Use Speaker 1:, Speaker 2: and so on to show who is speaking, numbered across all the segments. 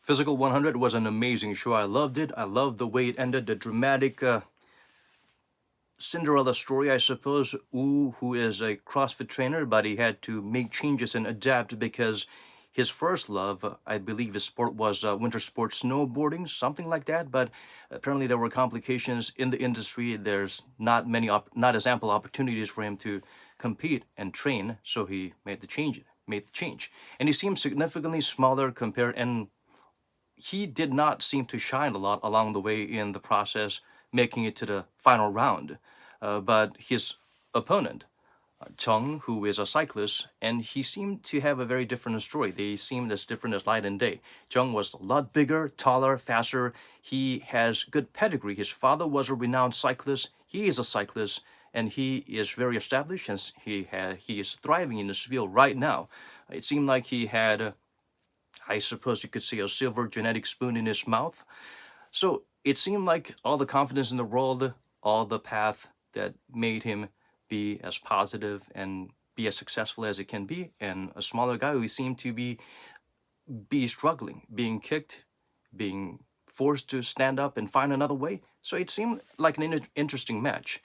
Speaker 1: Physical 100 was an amazing show. I loved it. I loved the way it ended, the dramatic Cinderella story, I suppose. Wu, who is a CrossFit trainer, but he had to make changes and adapt because his first love, I believe his sport was winter sports snowboarding, something like that. But apparently there were complications in the industry. There's not as ample opportunities for him to compete and train, so he made the change. And he seemed significantly smaller compared, and he did not seem to shine a lot along the way in the process, making it to the final round. But his opponent, Chung, who is a cyclist, and he seemed to have a very different story. They seemed as different as light and day. Chung was a lot bigger, taller, faster. He has good pedigree. His father was a renowned cyclist. He is a cyclist, and he is very established, and he is thriving in this field right now. It seemed like he had, I suppose you could say, a silver genetic spoon in his mouth. So it seemed like all the confidence in the world, all the path that made him be as positive and be as successful as it can be, and a smaller guy who seemed to be struggling, being kicked, being forced to stand up and find another way. So it seemed like an interesting match.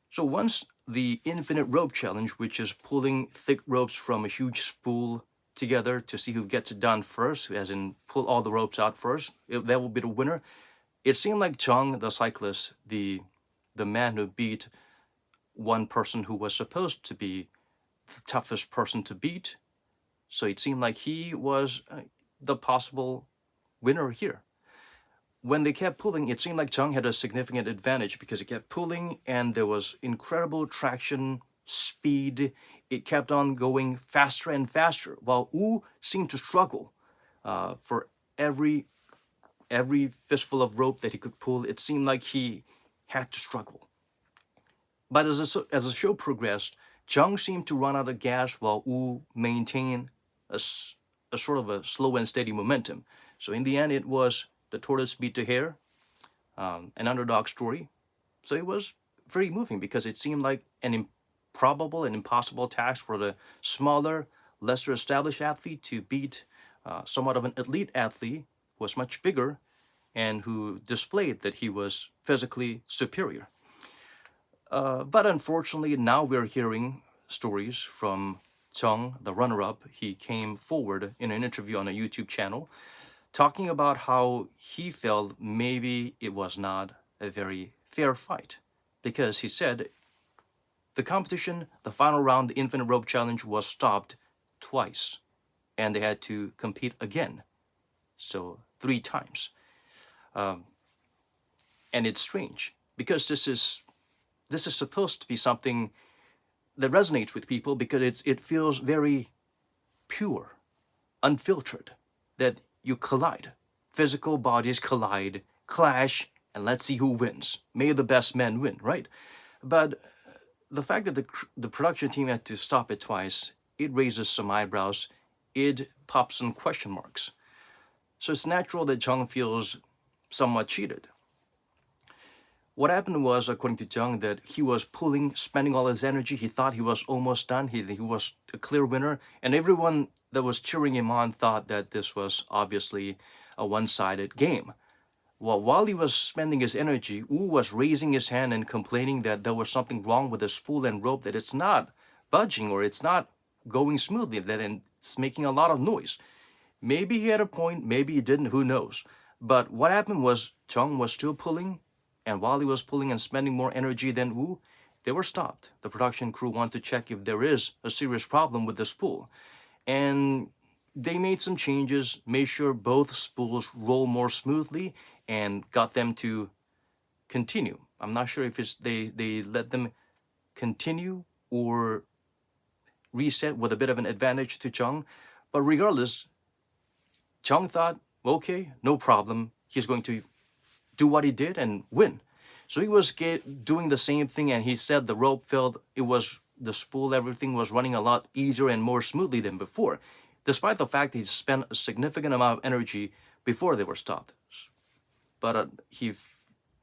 Speaker 1: So once the infinite rope challenge, which is pulling thick ropes from a huge spool together to see who gets it done first, as in pull all the ropes out first, that will be the winner. It seemed like Chung, the cyclist, the man who beat one person who was supposed to be the toughest person to beat. So it seemed like he was the possible winner here. When they kept pulling, it seemed like Chung had a significant advantage because he kept pulling and there was incredible traction, speed. It kept on going faster and faster, while Wu seemed to struggle for every fistful of rope that he could pull. It seemed like he had to struggle. But as the show progressed, Chung seemed to run out of gas while Wu maintained a sort of a slow and steady momentum. So in the end, it was the tortoise beat the hare, an underdog story. So it was very moving because it seemed like an improbable and impossible task for the smaller, lesser established athlete to beat somewhat of an elite athlete who was much bigger and who displayed that he was physically superior. But unfortunately, now we're hearing stories from Chung, the runner up. He came forward in an interview on a YouTube channel talking about how he felt maybe it was not a very fair fight because he said the competition, the final round, the Infinite Rope Challenge was stopped twice and they had to compete again. So 3 times. Um, and it's strange because this is supposed to be something that resonates with people because it feels very pure, unfiltered, that you collide. Physical bodies collide, clash, and let's see who wins. May the best men win, right? But the fact that the production team had to stop it twice, it raises some eyebrows. It pops some question marks. So it's natural that Chung feels somewhat cheated. What happened was, according to Jung, that he was pulling, spending all his energy. He thought he was almost done. He was a clear winner. And everyone that was cheering him on thought that this was obviously a one-sided game. Well, while he was spending his energy, Wu was raising his hand and complaining that there was something wrong with the spool and rope, that it's not budging or it's not going smoothly, that it's making a lot of noise. Maybe he had a point, maybe he didn't, who knows. But what happened was Chung was still pulling, and while he was pulling and spending more energy than Wu, they were stopped. The production crew wanted to check if there is a serious problem with the spool. And they made some changes, made sure both spools roll more smoothly, and got them to continue. I'm not sure if it's they let them continue or reset with a bit of an advantage to Chung. But regardless, Chung thought, okay, no problem. He's going to do what he did and win. So he was doing the same thing, and he said the rope felt it was the spool, everything was running a lot easier and more smoothly than before, despite the fact that he spent a significant amount of energy before they were stopped. But he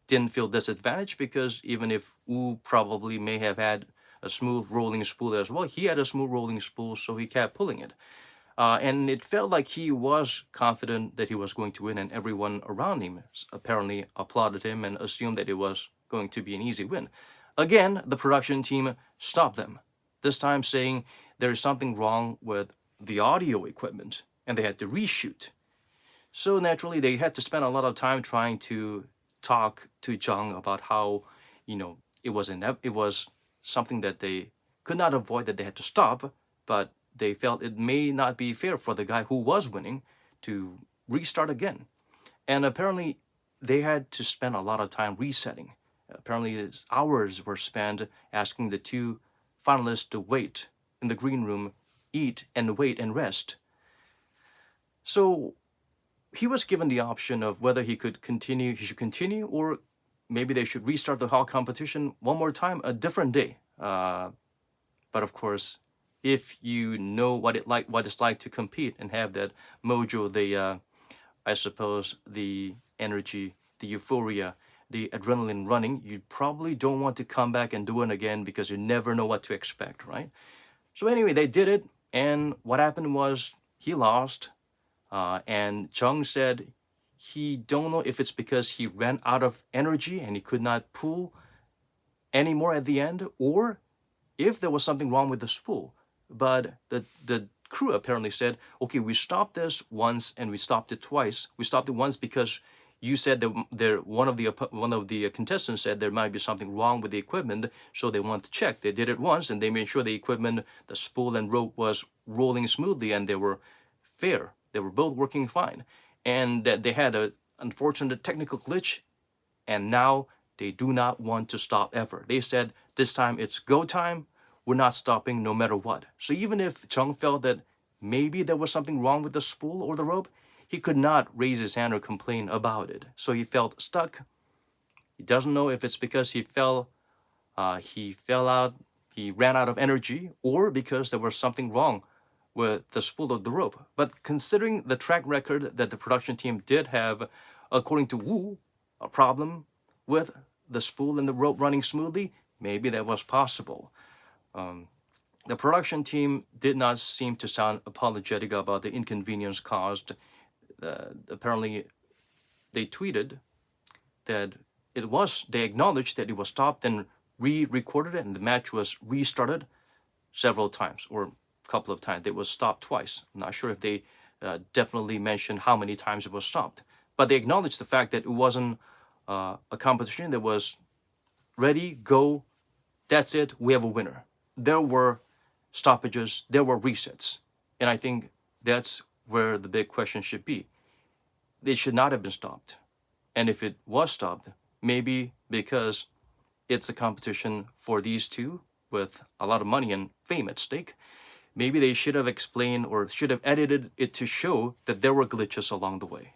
Speaker 1: didn't feel disadvantaged because even if Wu probably may have had a smooth rolling spool as well, he had a smooth rolling spool, so he kept pulling it. And it felt like he was confident that he was going to win, and everyone around him apparently applauded him and assumed that it was going to be an easy win. Again, the production team stopped them, this time saying there is something wrong with the audio equipment and they had to reshoot. So naturally, they had to spend a lot of time trying to talk to Jung about how, it was something that they could not avoid, that they had to stop, but they felt it may not be fair for the guy who was winning to restart again. And apparently, they had to spend a lot of time resetting. Apparently, hours were spent asking the two finalists to wait in the green room, eat and wait and rest. So he was given the option of whether he should continue, or maybe they should restart the whole competition one more time, a different day. But of course, if you know what it's like to compete and have that mojo, I suppose the energy, the euphoria, the adrenaline running, you probably don't want to come back and do it again because you never know what to expect, right? So anyway, they did it, and what happened was he lost. And Chung said he don't know if it's because he ran out of energy and he could not pull anymore at the end, or if there was something wrong with the spool. But the crew apparently said, okay, we stopped this once and we stopped it twice. We stopped it once because you said that one of the contestants said there might be something wrong with the equipment, so they wanted to check. They did it once and they made sure the equipment, the spool and rope was rolling smoothly and they were fair. They were both working fine, and that they had an unfortunate technical glitch, and now they do not want to stop ever. They said this time it's go time. We're not stopping no matter what. So even if Chung felt that maybe there was something wrong with the spool or the rope, he could not raise his hand or complain about it. So he felt stuck. He doesn't know if it's because he fell out, he ran out of energy, or because there was something wrong with the spool of the rope. But considering the track record that the production team did have, according to Wu, a problem with the spool and the rope running smoothly, maybe that was possible. The production team did not seem to sound apologetic about the inconvenience caused. Apparently, they tweeted that they acknowledged that it was stopped and re-recorded and the match was restarted several times, or a couple of times. It was stopped twice. I'm not sure if they definitely mentioned how many times it was stopped, but they acknowledged the fact that it wasn't a competition that was ready, go, that's it, we have a winner. There were stoppages, there were resets. And I think that's where the big question should be. It should not have been stopped. And if it was stopped, maybe because it's a competition for these two with a lot of money and fame at stake, maybe they should have explained or should have edited it to show that there were glitches along the way.